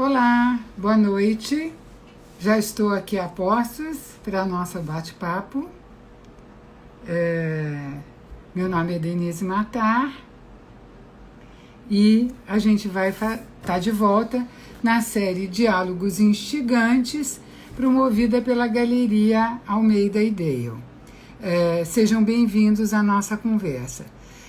Olá, boa noite. Já estou aqui a postos para nosso bate-papo. Meu nome é Denise Matar e a gente vai estar de volta na série Diálogos Instigantes, promovida pela Galeria Almeida e Dale. Sejam bem-vindos à nossa conversa.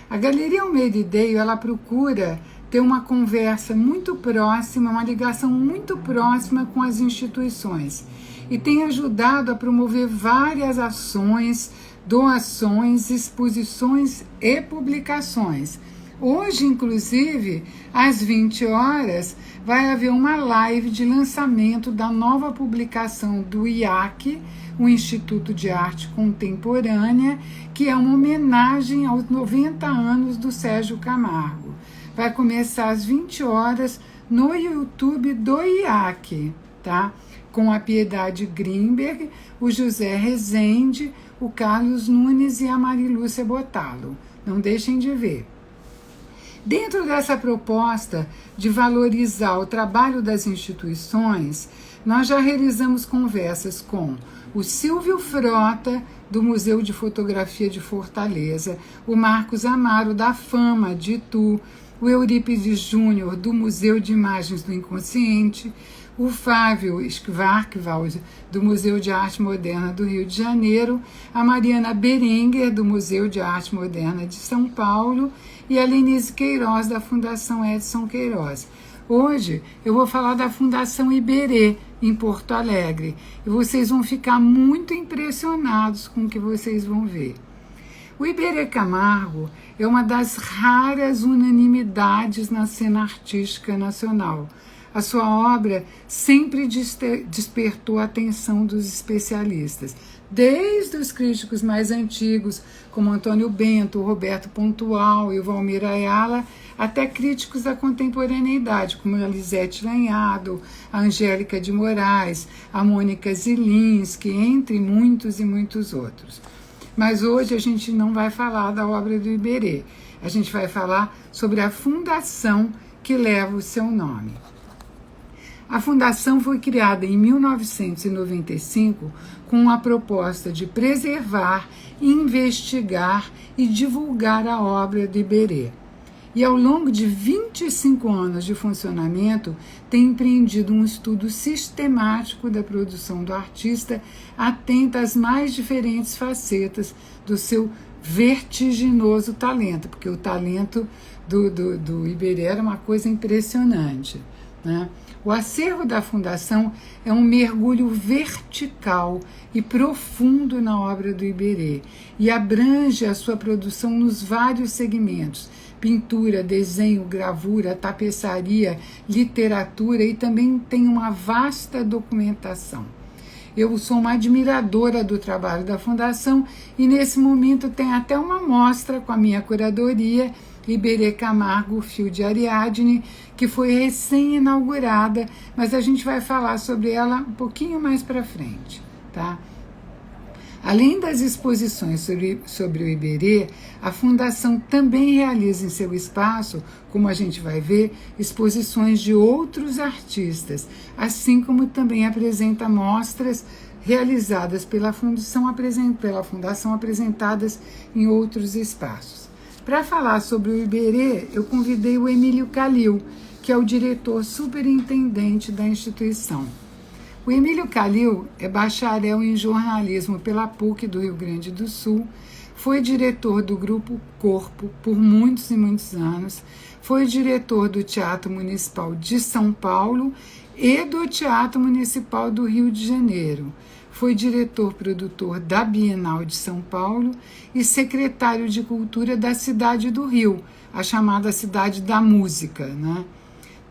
A Galeria Almeida e Dale, ela procura ter uma conversa muito próxima, uma ligação muito próxima com as instituições e tem ajudado a promover várias ações, doações, exposições e publicações. Hoje, inclusive, às 20 horas, vai haver uma live de lançamento da nova publicação do IAC, o Instituto de Arte Contemporânea, que é uma homenagem aos 90 anos do Sérgio Camargo. Vai começar às 20 horas no YouTube do IAC, tá? Com a Piedade Grimberg, o José Rezende, o Carlos Nunes e a Marilúcia Botalo. Não deixem de ver. Dentro dessa proposta de valorizar o trabalho das instituições, nós já realizamos conversas com o Silvio Frota, do Museu de Fotografia de Fortaleza, o Marcos Amaro, da Fama, de Itu, o Eurípides Júnior, do Museu de Imagens do Inconsciente, o Fábio Schwarkwald, do Museu de Arte Moderna do Rio de Janeiro, a Mariana Berenguer, do Museu de Arte Moderna de São Paulo, e a Lenise Queiroz, da Fundação Edson Queiroz. Hoje eu vou falar da Fundação Iberê, em Porto Alegre, e vocês vão ficar muito impressionados com o que vocês vão ver. O Iberê Camargo é uma das raras unanimidades na cena artística nacional. A sua obra sempre despertou a atenção dos especialistas, desde os críticos mais antigos, como Antônio Bento, Roberto Pontual e o Valmir Ayala, até críticos da contemporaneidade, como a Lisete Lanhado, a Angélica de Moraes, a Mônica Zilinski, entre muitos e muitos outros. Mas hoje a gente não vai falar da obra do Iberê, a gente vai falar sobre a fundação que leva o seu nome. A fundação foi criada em 1995 com a proposta de preservar, investigar e divulgar a obra do Iberê. E ao longo de 25 anos de funcionamento, tem empreendido um estudo sistemático da produção do artista, atento às mais diferentes facetas do seu vertiginoso talento, porque o talento do Iberê era uma coisa impressionante, né? O acervo da Fundação é um mergulho vertical e profundo na obra do Iberê e abrange a sua produção nos vários segmentos: pintura, desenho, gravura, tapeçaria, literatura, e também tem uma vasta documentação. Eu sou uma admiradora do trabalho da Fundação e nesse momento tem até uma mostra com a minha curadoria, Iberê Camargo, Fio de Ariadne, que foi recém-inaugurada, mas a gente vai falar sobre ela um pouquinho mais para frente, tá? Além das exposições sobre o Iberê, a Fundação também realiza em seu espaço, como a gente vai ver, exposições de outros artistas, assim como também apresenta mostras realizadas pela Fundação apresentadas em outros espaços. Para falar sobre o Iberê, eu convidei o Emílio Calil, que é o diretor superintendente da instituição. O Emílio Calil é bacharel em jornalismo pela PUC do Rio Grande do Sul, foi diretor do Grupo Corpo por muitos e muitos anos, foi diretor do Teatro Municipal de São Paulo e do Teatro Municipal do Rio de Janeiro. Foi diretor-produtor da Bienal de São Paulo e secretário de Cultura da cidade do Rio, a chamada Cidade da Música, né?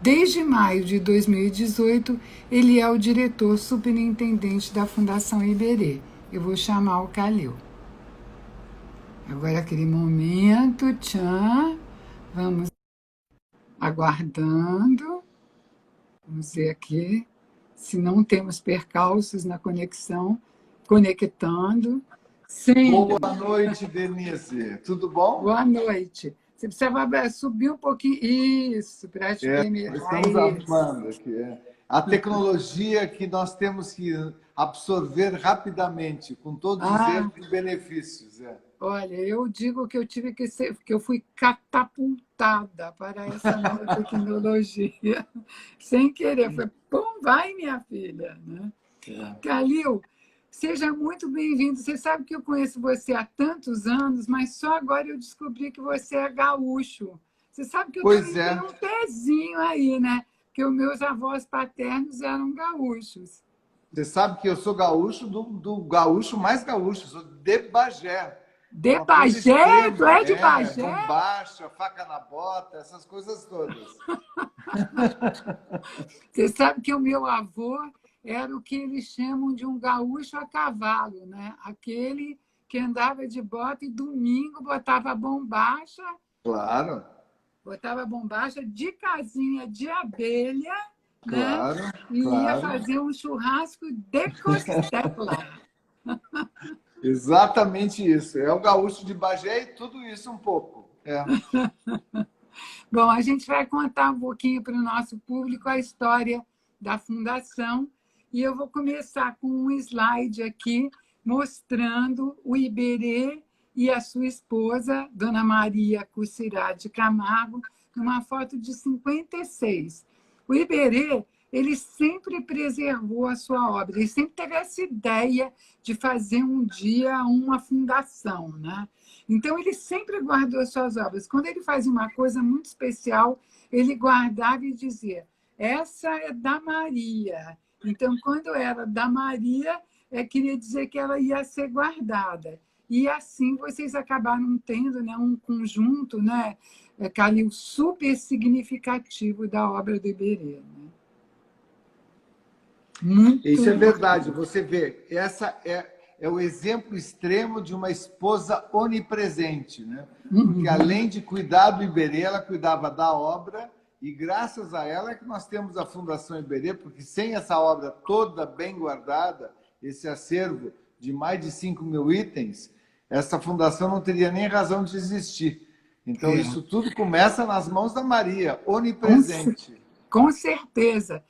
Desde maio de 2018, ele é o diretor superintendente da Fundação Iberê. Eu vou chamar o Calil. Agora aquele momento, tchan, vamos aguardando. Vamos ver aqui se não temos percalços na conexão, conectando. Sim. Boa noite, Denise. Tudo bom? Boa noite. Você precisava subir um pouquinho. Isso, para te ver. Estamos arrumando aqui. a tecnologia que nós temos que absorver rapidamente, com todos os Ah, erros e benefícios. olha, eu digo que eu tive que ser, que eu fui catapultada para essa nova tecnologia, sem querer. Foi, pum, vai, minha filha, né? Calil, seja muito bem-vindo. Você sabe que eu conheço você há tantos anos, mas só agora eu descobri que você é gaúcho. Você sabe que eu Pois também é. tenho um pezinho aí, né? Que os meus avós paternos eram gaúchos. Você sabe que eu sou gaúcho do gaúcho mais gaúcho, sou de Bagé. É De uma coisa Bagé? Tu extrema. é de Bagé? Bombacha, faca na bota, essas coisas todas. Você sabe que o meu avô era o que eles chamam de um gaúcho a cavalo, né? Aquele que andava de bota e domingo Claro, botava bombacha de casinha de abelha, né? claro, E ia claro. fazer um churrasco de costela. Exatamente isso. É o gaúcho de Bagé e tudo isso um pouco. Bom, a gente vai contar um pouquinho para o nosso público a história da fundação e eu vou começar com um slide aqui mostrando o Iberê e a sua esposa, Dona Maria Cussirá de Camargo, numa foto de 56. O Iberê, ele sempre preservou a sua obra, ele sempre teve essa ideia de fazer um dia uma fundação, né? Então, ele sempre guardou as suas obras. Quando ele fazia uma coisa muito especial, ele guardava e dizia: essa é da Maria. Então, quando era da Maria, queria dizer que ela ia ser guardada. E assim vocês acabaram tendo, né, um conjunto, né, Calil, super significativo da obra do Iberê. Né? Isso é Muito. verdade. Você vê, é o exemplo extremo de uma esposa onipresente, né? Porque Uhum. além de cuidar do Iberê, ela cuidava da obra e graças a ela é que nós temos a Fundação Iberê, porque sem essa obra toda bem guardada, esse acervo de mais de 5.000 itens, essa fundação não teria nem razão de existir. Então, É. isso tudo começa nas mãos da Maria, Com onipresente. Com certeza.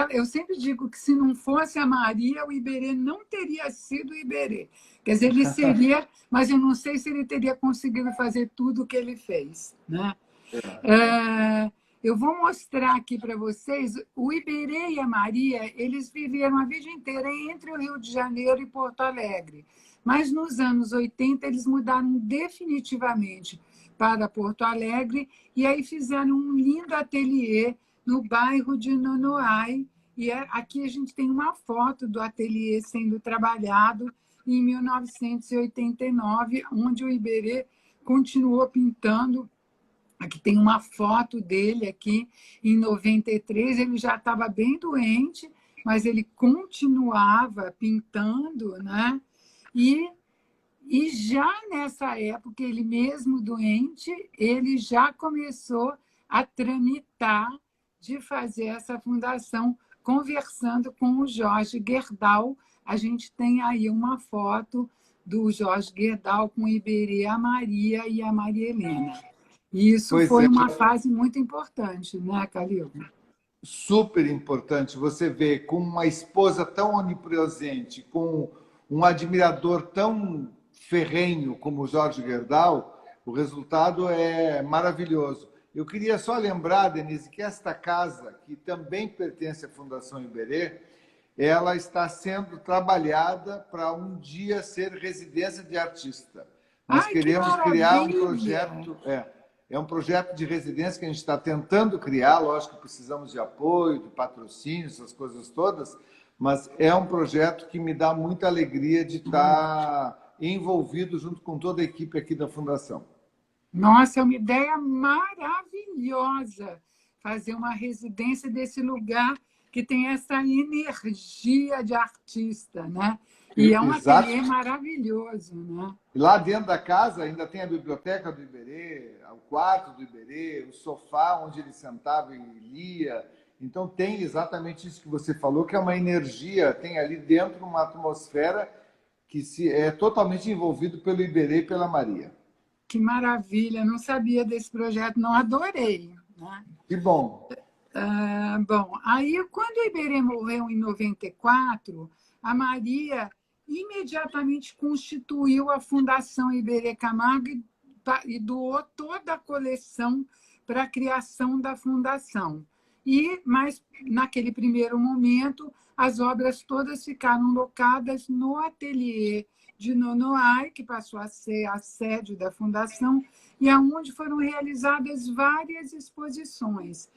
Eu sempre digo que se não fosse a Maria, o Iberê não teria sido o Iberê. Quer dizer, ele seria, mas eu não sei se ele teria conseguido fazer tudo o que ele fez. Né? Eu vou mostrar aqui para vocês, o Iberê e a Maria, eles viveram a vida inteira entre o Rio de Janeiro e Porto Alegre. Mas nos anos 80 eles mudaram definitivamente para Porto Alegre e aí fizeram um lindo ateliê no bairro de Nonoai. E aqui a gente tem uma foto do ateliê sendo trabalhado em 1989, onde o Iberê continuou pintando. Aqui tem uma foto dele aqui em 93, ele já estava bem doente, mas ele continuava pintando, né? E, e já nessa época, ele mesmo doente, ele já começou a tramitar de fazer essa fundação, conversando com o Jorge Gerdau. A gente tem aí uma foto do Jorge Gerdau com o Iberê, a Maria e a Maria Helena. E isso Pois foi é, uma fase muito importante, né, Calil? super importante. Você vê com uma esposa tão onipresente, com um admirador tão ferrenho como o Jorge Gerdau, o resultado é maravilhoso. Eu queria só lembrar, Denise, que esta casa, que também pertence à Fundação Iberê, ela está sendo trabalhada para um dia ser residência de artista. Nós Ai, que queremos criar um maravilha! projeto, é um projeto de residência que a gente está tentando criar, lógico que precisamos de apoio, de patrocínio, essas coisas todas, mas é um projeto que me dá muita alegria de estar envolvido junto com toda a equipe aqui da Fundação. Nossa, é uma ideia maravilhosa fazer uma residência desse lugar que tem essa energia de artista, né? E é um Exato. ateliê maravilhoso, né? Lá dentro da casa ainda tem a biblioteca do Iberê, o quarto do Iberê, o sofá onde ele sentava e lia. Então tem exatamente isso que você falou, que é uma energia, tem ali dentro uma atmosfera que é totalmente envolvido pelo Iberê e pela Maria. Que maravilha! Não sabia desse projeto, não adorei, né? Que bom. Bom, aí quando o Iberê morreu em 94, a Maria imediatamente constituiu a Fundação Iberê Camargo e doou toda a coleção para a criação da fundação. Mas, naquele primeiro momento, as obras todas ficaram locadas no ateliê de Nonoai, que passou a ser a sede da fundação, e aonde foram realizadas várias exposições,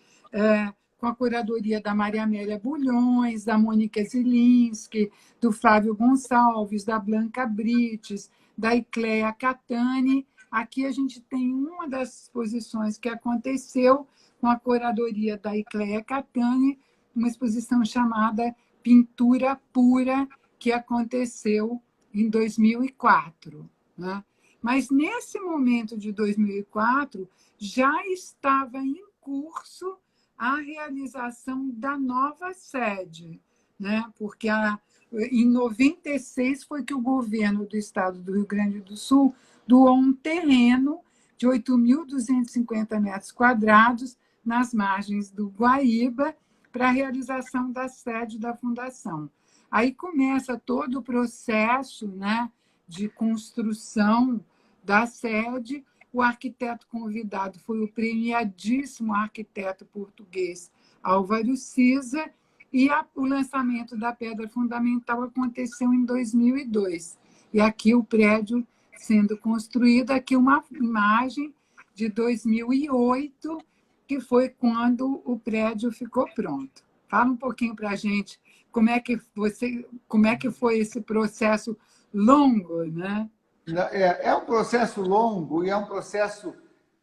com a curadoria da Maria Amélia Bulhões, da Mônica Zilinski, do Flávio Gonçalves, da Blanca Brites, da Icléa Catani. Aqui a gente tem uma das exposições que aconteceu com a curadoria da Icléa Catani, uma exposição chamada Pintura Pura, que aconteceu em 2004. Né? Mas, nesse momento de 2004, já estava em curso a realização da nova sede, né? Porque em 96 foi que o governo do estado do Rio Grande do Sul doou um terreno de 8.250 metros quadrados nas margens do Guaíba para a realização da sede da fundação. Aí começa todo o processo, né, de construção da sede. O arquiteto convidado foi o premiadíssimo arquiteto português Álvaro Siza, e o lançamento da pedra fundamental aconteceu em 2002. E aqui o prédio sendo construído, aqui uma imagem de 2008, que foi quando o prédio ficou pronto. Fala um pouquinho para a gente como é que foi esse processo longo, né? É um processo longo e é um processo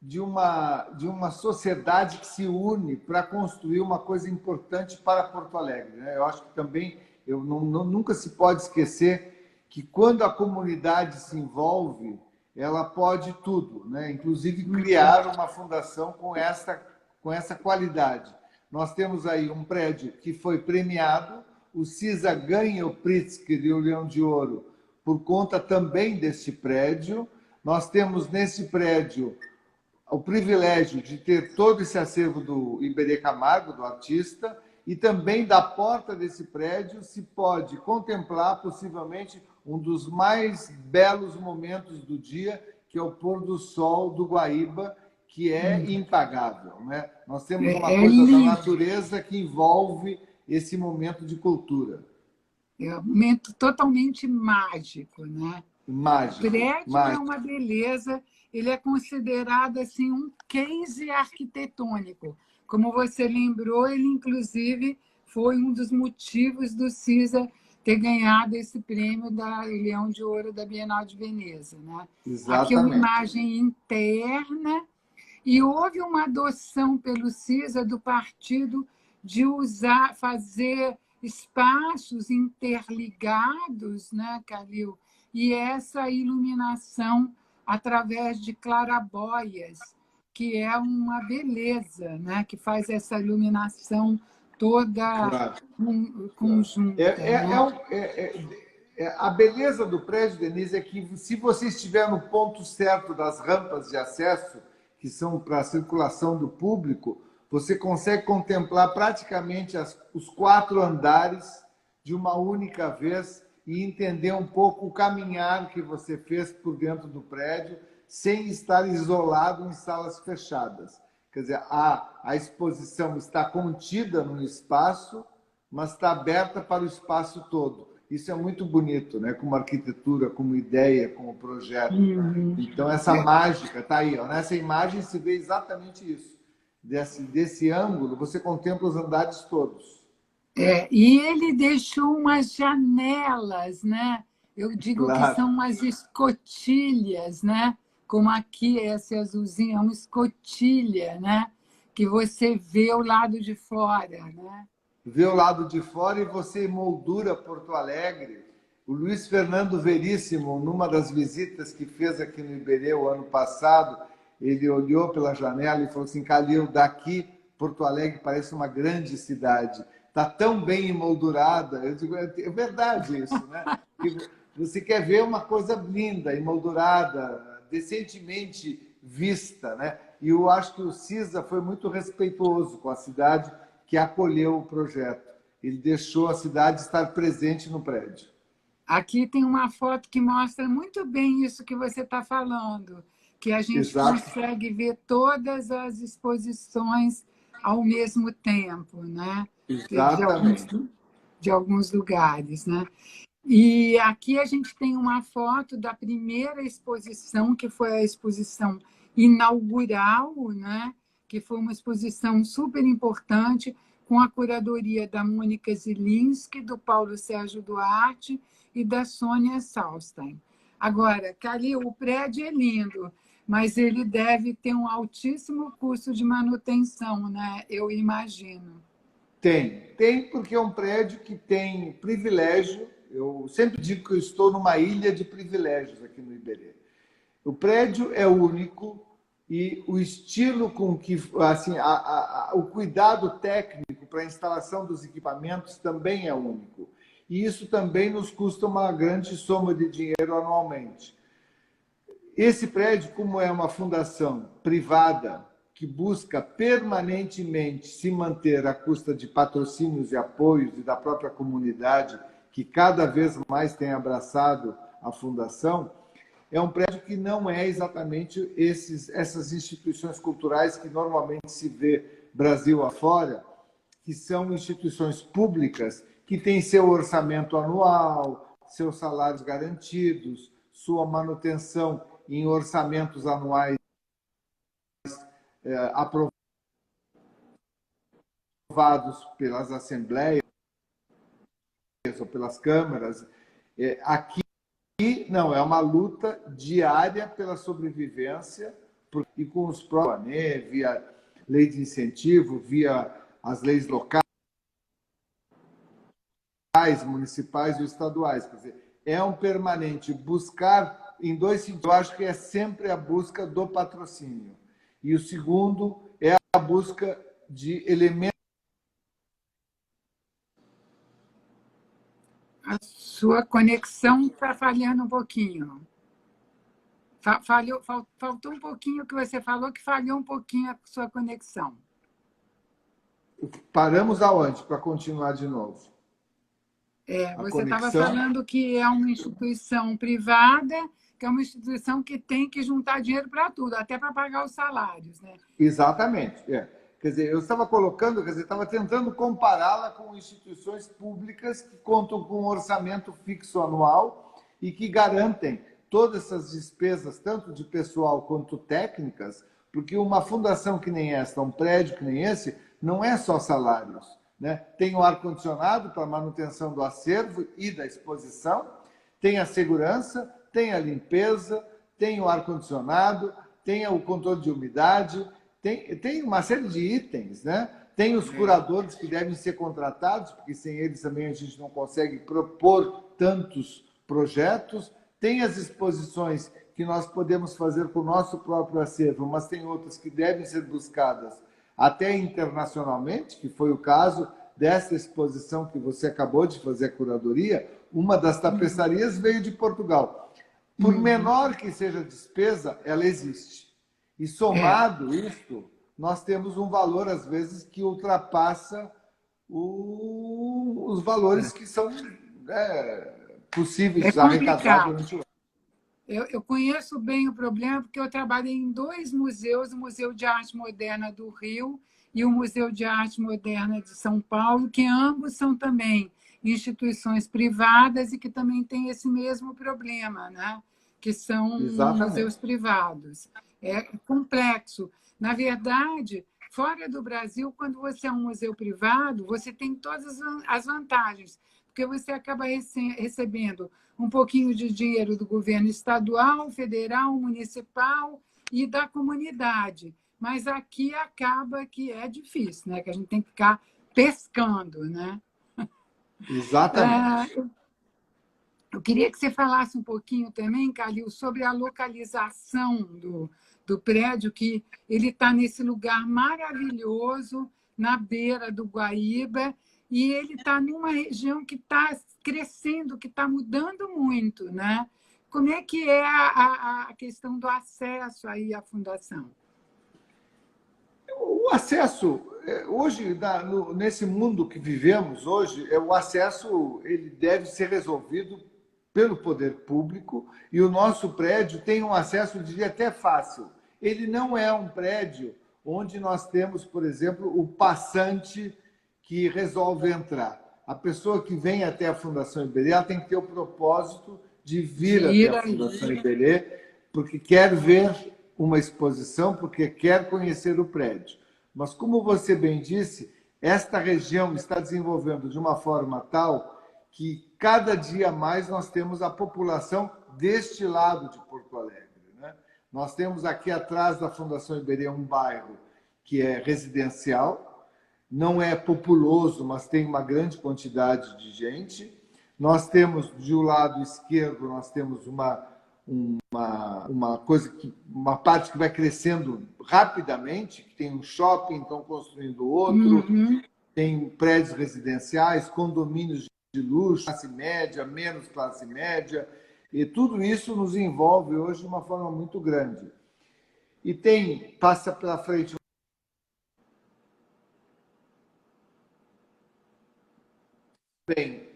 de uma sociedade que se une para construir uma coisa importante para Porto Alegre. Né? Eu acho que também nunca se pode esquecer que quando a comunidade se envolve, ela pode tudo, né? Inclusive criar uma fundação com essa qualidade. Nós temos aí um prédio que foi premiado, o CISA ganha o Pritzker e o Leão de Ouro por conta também deste prédio. Nós temos nesse prédio o privilégio de ter todo esse acervo do Iberê Camargo, do artista, e também da porta desse prédio se pode contemplar possivelmente um dos mais belos momentos do dia, que é o pôr do sol do Guaíba, que é impagável. Né? Nós temos uma coisa da natureza que envolve esse momento de cultura. É um momento totalmente mágico, né? Mágico. O prédio mágico. É uma beleza, ele é considerado assim, um case arquitetônico. Como você lembrou, ele, inclusive, foi um dos motivos do CISA ter ganhado esse prêmio da Leão de Ouro da Bienal de Veneza. Né? Exatamente. Aqui é uma imagem interna, e houve uma adoção pelo CISA do partido de fazer espaços interligados, né, Calil? E essa iluminação através de clarabóias, que é uma beleza, né, que faz essa iluminação toda conjunta. A beleza do prédio, Denise, é que se você estiver no ponto certo das rampas de acesso, que são para a circulação do público, você consegue contemplar praticamente os 4 andares de uma única vez e entender um pouco o caminhar que você fez por dentro do prédio, sem estar isolado em salas fechadas. Quer dizer, a exposição está contida no espaço, mas está aberta para o espaço todo. Isso é muito bonito, né? Como arquitetura, como ideia, como projeto. Então, essa mágica está aí. Ó. Nessa imagem se vê exatamente isso. Desse ângulo, você contempla os andares todos. E ele deixou umas janelas, né? Eu digo Claro. que são umas escotilhas, né? Como aqui, esse azulzinho é uma escotilha, né? Que você vê o lado de fora, né? Vê o lado de fora e você moldura Porto Alegre. O Luiz Fernando Veríssimo, numa das visitas que fez aqui no Iberê o ano passado, ele olhou pela janela e falou assim: Calil, daqui Porto Alegre parece uma grande cidade. Está tão bem emoldurada. Eu digo, é verdade isso, né? Você quer ver uma coisa linda, emoldurada, decentemente vista, né? E eu acho que o CISA foi muito respeitoso com a cidade que acolheu o projeto. Ele deixou a cidade estar presente no prédio. Aqui tem uma foto que mostra muito bem isso que você está falando, que a gente Exato. consegue ver todas as exposições ao mesmo tempo, né? Exatamente. De alguns lugares, né? E aqui a gente tem uma foto da primeira exposição, que foi a exposição inaugural, né? Que foi uma exposição super importante, com a curadoria da Mônica Zilinski, do Paulo Sérgio Duarte e da Sônia Salstein. Agora, Calil, o prédio é lindo, mas ele deve ter um altíssimo custo de manutenção, né? Eu imagino. Tem porque é um prédio que tem privilégio. Eu sempre digo que eu estou numa ilha de privilégios aqui no Iberê. O prédio é único e o estilo com que, assim, o cuidado técnico para a instalação dos equipamentos também é único. E isso também nos custa uma grande soma de dinheiro anualmente. Esse prédio, como é uma fundação privada que busca permanentemente se manter à custa de patrocínios e apoios e da própria comunidade, que cada vez mais tem abraçado a fundação, é um prédio que não é exatamente essas instituições culturais que normalmente se vê Brasil afora, que são instituições públicas que têm seu orçamento anual, seus salários garantidos, sua manutenção em orçamentos anuais aprovados pelas assembleias ou pelas câmaras. Aqui não, é uma luta diária pela sobrevivência e com os próprios, via lei de incentivo, via as leis locais, municipais ou estaduais. Quer dizer, é um permanente buscar em dois sentidos. Eu acho que é sempre a busca do patrocínio. E o segundo é a busca de elementos. A sua conexão está falhando um pouquinho. Faltou um pouquinho o que você falou, que falhou um pouquinho a sua conexão. Paramos aonde para continuar de novo? Você estava falando que é uma instituição privada, que é uma instituição que tem que juntar dinheiro para tudo, até para pagar os salários, né? Exatamente. Quer dizer, eu estava colocando, estava tentando compará-la com instituições públicas que contam com um orçamento fixo anual e que garantem todas essas despesas, tanto de pessoal quanto técnicas, porque uma fundação que nem esta, um prédio que nem esse, não é só salários, né? Tem o ar-condicionado para manutenção do acervo e da exposição, tem a segurança, tem a limpeza, tem o ar-condicionado, tem o controle de umidade, tem uma série de itens, né? Tem os curadores que devem ser contratados, porque sem eles também a gente não consegue propor tantos projetos. Tem as exposições que nós podemos fazer com o nosso próprio acervo, mas tem outras que devem ser buscadas até internacionalmente, que foi o caso dessa exposição que você acabou de fazer a curadoria. Uma das tapeçarias veio de Portugal. Por menor que seja a despesa, ela existe. E somado isto, nós temos um valor, às vezes, que ultrapassa os valores que são possíveis de arrecadar durante o ano. Eu conheço bem o problema, porque eu trabalhei em dois museus, o Museu de Arte Moderna do Rio e o Museu de Arte Moderna de São Paulo, que ambos são também instituições privadas e que também têm esse mesmo problema, né? Que são museus privados. É complexo. Na verdade, fora do Brasil, quando você é um museu privado, você tem todas as vantagens, porque você acaba recebendo um pouquinho de dinheiro do governo estadual, federal, municipal e da comunidade. Mas aqui acaba que é difícil, né? Que a gente tem que ficar pescando, né? Exatamente. Eu queria que você falasse um pouquinho também, Calil, sobre a localização do prédio, que ele está nesse lugar maravilhoso, na beira do Guaíba, e ele está numa região que está crescendo, que está mudando muito, né? Como é que é a questão do acesso aí à fundação? O acesso, hoje, nesse mundo que vivemos hoje, o acesso ele deve ser resolvido pelo poder público e o nosso prédio tem um acesso, eu diria, até fácil. Ele não é um prédio onde nós temos, por exemplo, o passante que resolve entrar. A pessoa que vem até a Fundação Iberê, ela tem que ter o propósito de vir até a Fundação Iberê, porque quer ver uma exposição, porque quer conhecer o prédio. Mas, como você bem disse, esta região está desenvolvendo de uma forma tal que cada dia mais nós temos a população deste lado de Porto Alegre, né? Nós temos aqui atrás da Fundação Iberê um bairro que é residencial, não é populoso, mas tem uma grande quantidade de gente. Nós temos, do lado esquerdo, nós temos uma parte que vai crescendo rapidamente, que tem um shopping, estão construindo outro, tem prédios residenciais, condomínios de luxo, classe média, menos classe média, e tudo isso nos envolve hoje de uma forma muito grande. E passa pela frente bem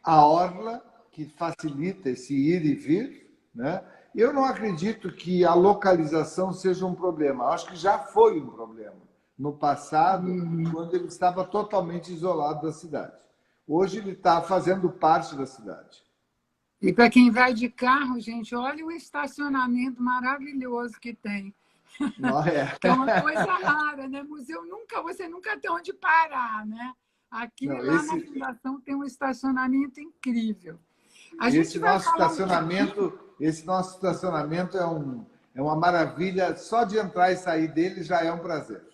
a orla, que facilita esse ir e vir, né? Eu não acredito que a localização seja um problema. Acho que já foi um problema no passado, quando ele estava totalmente isolado da cidade. Hoje ele está fazendo parte da cidade. E para quem vai de carro, gente, olha o estacionamento maravilhoso que tem. Não é? É uma coisa rara, né? Museu você nunca tem onde parar, né? Aqui, não, lá na Fundação, tem um estacionamento incrível. Esse nosso estacionamento é uma maravilha. Só de entrar e sair dele já é um prazer.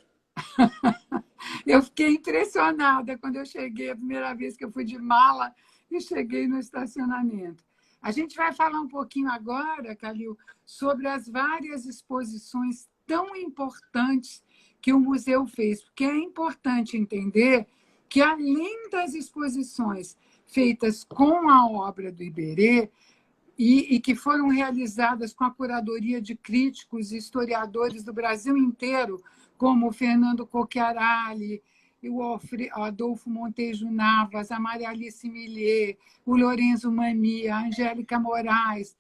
Eu fiquei impressionada quando eu cheguei, a primeira vez que eu fui de mala e cheguei no estacionamento. A gente vai falar um pouquinho agora, Calil, sobre as várias exposições tão importantes que o museu fez, porque é importante entender que, além das exposições feitas com a obra do Iberê, e que foram realizadas com a curadoria de críticos e historiadores do Brasil inteiro, como o Fernando Cocchiarelli, o Adolfo Montejo Navas, a Maria Alice Millet, o Lorenzo Mami, a Angélica Moraes,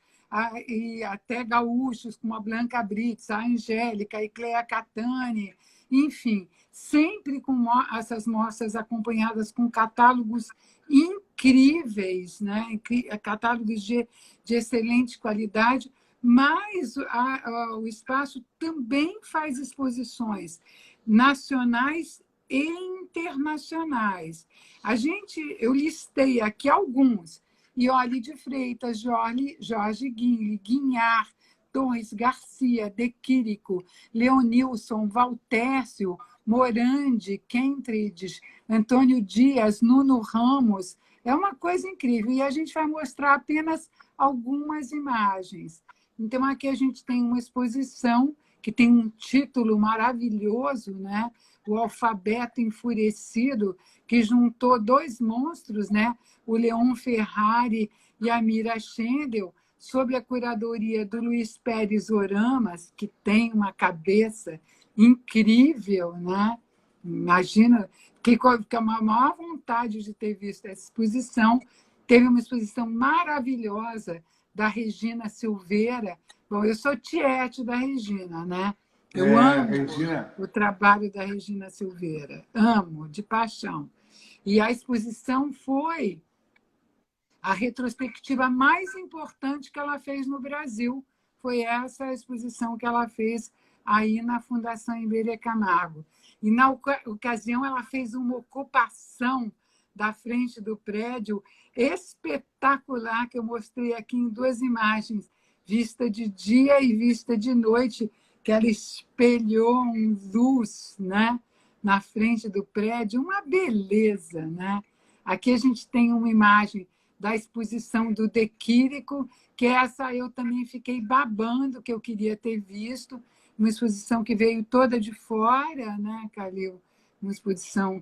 e até gaúchos como a Blanca Brits, a Angélica e Clea Catani, enfim, sempre com essas mostras acompanhadas com catálogos incríveis, né? Catálogos de excelente qualidade, mas o espaço também faz exposições nacionais e internacionais. Eu listei aqui alguns: Iole de Freitas, Jorge Guinhar, Torres Garcia, De Quirico, Leonilson, Valtércio, Morandi, Kentridge, Antônio Dias, Nuno Ramos. É uma coisa incrível. E a gente vai mostrar apenas algumas imagens. Então, aqui a gente tem uma exposição que tem um título maravilhoso, né? O Alfabeto Enfurecido, que juntou dois monstros, né? O Leon Ferrari e a Mira Schendel, sob a curadoria do Luiz Pérez Oramas, que tem uma cabeça incrível, né? Imagina, fiquei com a maior vontade de ter visto essa exposição. Teve uma exposição maravilhosa da Regina Silveira. Bom, eu sou tiete da Regina, né? Eu amo o trabalho da Regina Silveira, amo, de paixão. E a exposição foi a retrospectiva mais importante que ela fez no Brasil. Foi essa exposição que ela fez aí na Fundação Iberê Camargo. E, na ocasião, ela fez uma ocupação da frente do prédio espetacular, que eu mostrei aqui em duas imagens, vista de dia e vista de noite, que ela espelhou luz, né, na frente do prédio, uma beleza, né? Aqui a gente tem uma imagem da exposição do De Quirico, que essa eu também fiquei babando, que eu queria ter visto, uma exposição que veio toda de fora, né, Calil? Uma exposição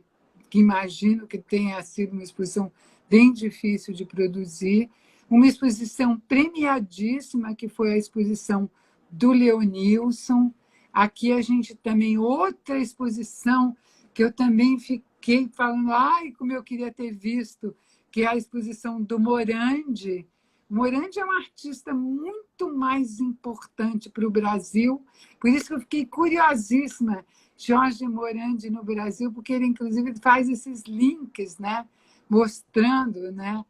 que imagino que tenha sido uma exposição bem difícil de produzir, uma exposição premiadíssima, que foi a exposição do Leonilson. Aqui a gente também, outra exposição que eu também fiquei falando, ai, como eu queria ter visto, que é a exposição do Morandi. O Morandi é um artista muito mais importante para o Brasil, por isso que eu fiquei curiosíssima, Jorge Morandi no Brasil, porque ele, inclusive, faz esses links, né, mostrando, né,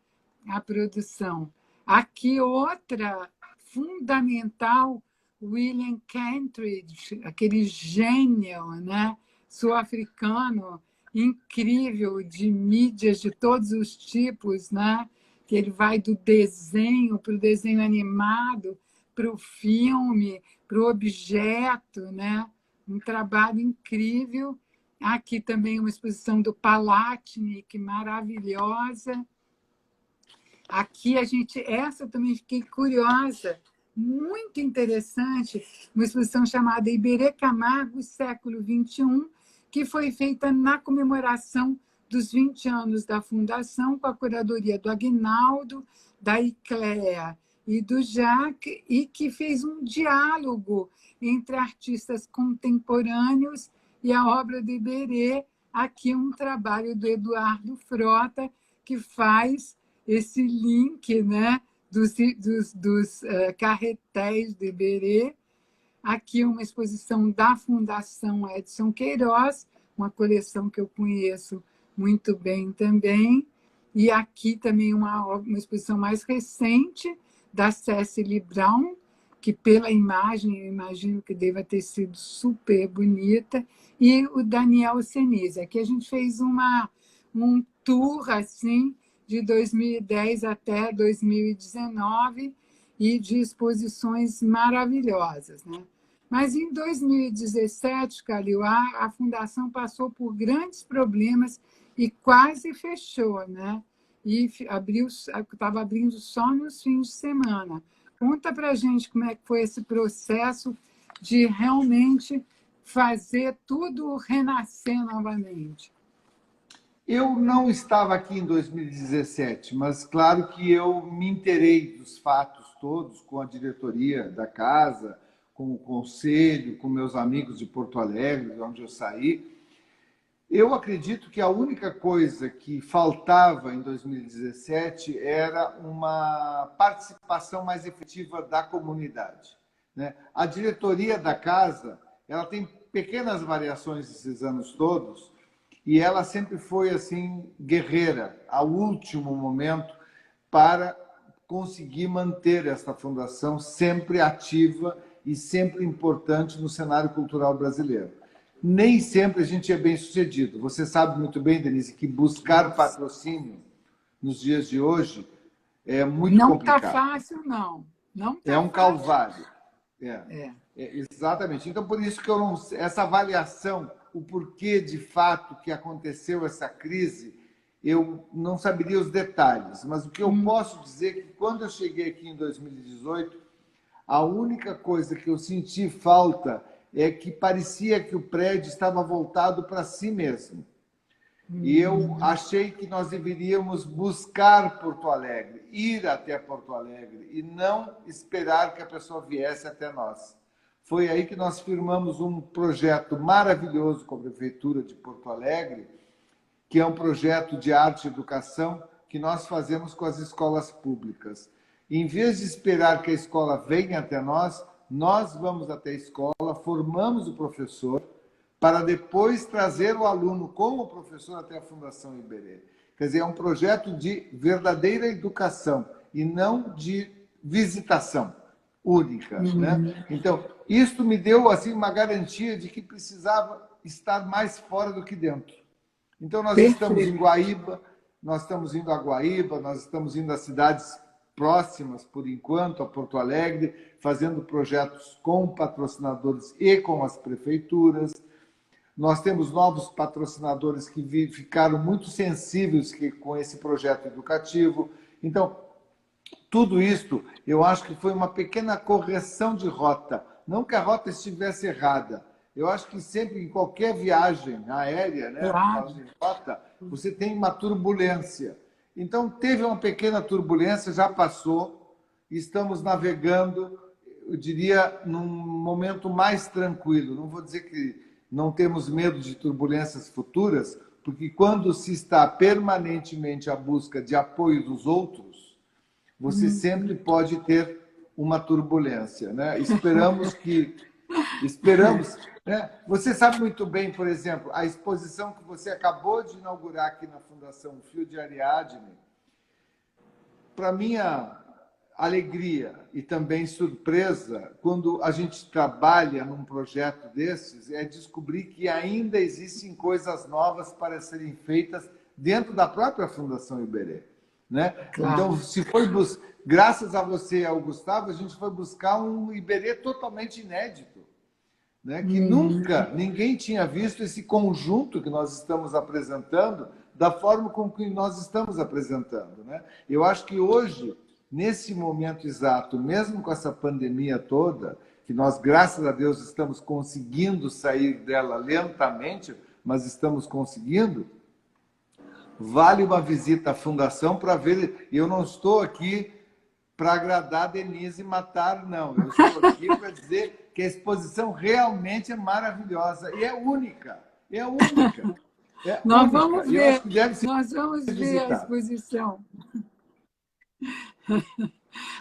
a produção. Aqui, outra fundamental, William Kentridge, aquele gênio, né, sul-africano, incrível, de mídias de todos os tipos, né? Que ele vai do desenho para o desenho animado, para o filme, para o objeto, né? Um trabalho incrível. Aqui também uma exposição do Palatnik, maravilhosa. Aqui essa eu também fiquei curiosa, muito interessante, uma exposição chamada Iberê Camargo, século XXI, que foi feita na comemoração dos 20 anos da Fundação, com a curadoria do Aguinaldo, da Icléa e do Jacques, e que fez um diálogo entre artistas contemporâneos e a obra do Iberê. Aqui um trabalho do Eduardo Frota, que faz esse link, né, dos carretéis de Iberê. Aqui uma exposição da Fundação Edson Queiroz, uma coleção que eu conheço muito bem também. E aqui também uma exposição mais recente da Cecily Brown, que pela imagem eu imagino que deva ter sido super bonita, e o Daniel Senise. Aqui a gente fez um tour assim, de 2010 até 2019, e de exposições maravilhosas, né? Mas em 2017, Calil, a Fundação passou por grandes problemas e quase fechou, né? E estava abrindo só nos fins de semana. Conta para a gente como é que foi esse processo de realmente fazer tudo renascer novamente. Eu não estava aqui em 2017, mas claro que eu me inteirei dos fatos todos com a diretoria da casa, com o conselho, com meus amigos de Porto Alegre, de onde eu saí. Eu acredito que a única coisa que faltava em 2017 era uma participação mais efetiva da comunidade, né? A diretoria da casa, ela tem pequenas variações esses anos todos, e ela sempre foi assim guerreira, ao último momento, para conseguir manter esta fundação sempre ativa e sempre importante no cenário cultural brasileiro. Nem sempre a gente é bem sucedido. Você sabe muito bem, Denise, que buscar patrocínio nos dias de hoje é muito complicado. Não está fácil, não. Não tá é um fácil. Calvário. Exatamente. Então, por isso que eu não, essa avaliação, o porquê de fato que aconteceu essa crise, eu não saberia os detalhes. Mas o que eu posso dizer é que quando eu cheguei aqui em 2018, a única coisa que eu senti falta é que parecia que o prédio estava voltado para si mesmo. E eu achei que nós deveríamos buscar Porto Alegre, ir até Porto Alegre, e não esperar que a pessoa viesse até nós. Foi aí que nós firmamos um projeto maravilhoso com a Prefeitura de Porto Alegre, que é um projeto de arte e educação que nós fazemos com as escolas públicas. Em vez de esperar que a escola venha até nós, nós vamos até a escola, formamos o professor, para depois trazer o aluno com o professor até a Fundação Iberê. Quer dizer, é um projeto de verdadeira educação e não de visitação única, né? Então, isto me deu assim uma garantia de que precisava estar mais fora do que dentro. Então, nós estamos em Guaíba, nós estamos indo a Guaíba, nós estamos indo a cidades próximas, por enquanto, a Porto Alegre, fazendo projetos com patrocinadores e com as prefeituras. Nós temos novos patrocinadores que ficaram muito sensíveis com esse projeto educativo. Então, tudo isto, eu acho que foi uma pequena correção de rota. Não que a rota estivesse errada. Eu acho que sempre, em qualquer viagem aérea, né, de rota, você tem uma turbulência. Então, teve uma pequena turbulência, já passou, estamos navegando, eu diria, num momento mais tranquilo. Não vou dizer que não temos medo de turbulências futuras, porque quando se está permanentemente à busca de apoio dos outros, você sempre pode ter uma turbulência, né? Esperamos, né? Você sabe muito bem, por exemplo, a exposição que você acabou de inaugurar aqui na Fundação Fio de Ariadne, para minha alegria e também surpresa, quando a gente trabalha num projeto desses, é descobrir que ainda existem coisas novas para serem feitas dentro da própria Fundação Iberê, né? Claro. Então, graças a você e ao Gustavo, a gente foi buscar um Iberê totalmente inédito, né? Que nunca ninguém tinha visto esse conjunto que nós estamos apresentando da forma com que nós estamos apresentando, né? Eu acho que hoje, nesse momento exato, mesmo com essa pandemia toda, que nós, graças a Deus, estamos conseguindo sair dela lentamente, mas estamos conseguindo, vale uma visita à Fundação para ver. Eu não estou aqui para agradar a Denise e matar, não. Eu estou aqui para dizer que a exposição realmente é maravilhosa e é única. É única. É Nós única. vamos Eu acho ver, que deve ser nós vamos ver a visitada. exposição.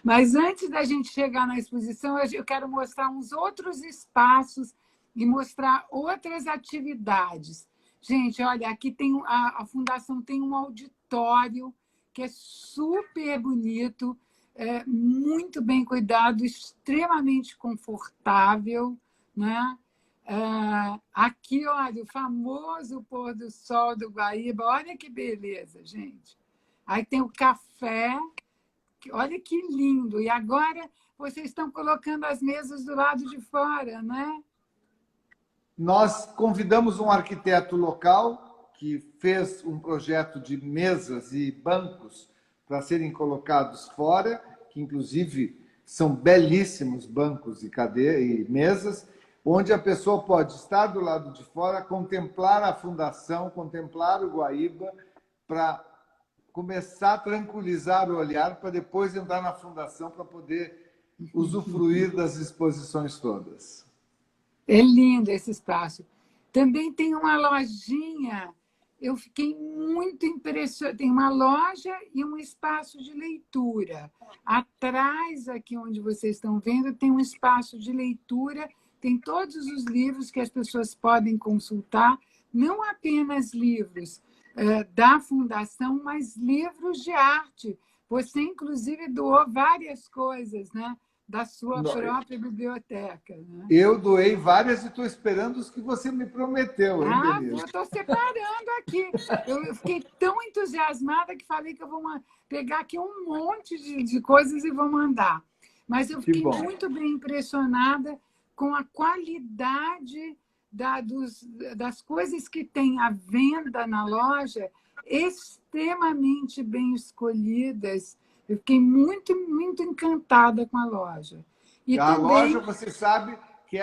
Mas antes da gente chegar na exposição, eu quero mostrar uns outros espaços e mostrar outras atividades. Gente, olha, aqui tem a Fundação tem um auditório que é super bonito, muito bem cuidado, extremamente confortável, né? Aqui, olha, o famoso pôr do sol do Guaíba, olha que beleza, gente. Aí tem o café, olha que lindo. E agora vocês estão colocando as mesas do lado de fora, né? Nós convidamos um arquiteto local que fez um projeto de mesas e bancos para serem colocados fora, que inclusive são belíssimos bancos e mesas, onde a pessoa pode estar do lado de fora, contemplar a fundação, contemplar o Guaíba, para começar a tranquilizar o olhar, para depois entrar na fundação para poder usufruir das exposições todas. É lindo esse espaço. Também tem uma lojinha, eu fiquei muito impressionada. Tem uma loja e um espaço de leitura. Atrás, aqui onde vocês estão vendo, tem um espaço de leitura, tem todos os livros que as pessoas podem consultar, não apenas livros da Fundação, mas livros de arte. Você, inclusive, doou várias coisas, né? Da sua própria biblioteca. Né? Eu doei várias e estou esperando os que você me prometeu, hein, Denise? Estou separando aqui. Eu fiquei tão entusiasmada que falei que eu vou pegar aqui um monte de coisas e vou mandar. Mas eu fiquei muito bem impressionada com a qualidade das coisas que tem à venda na loja, extremamente bem escolhidas. Eu fiquei muito, muito encantada com a loja. E a também... loja, você sabe que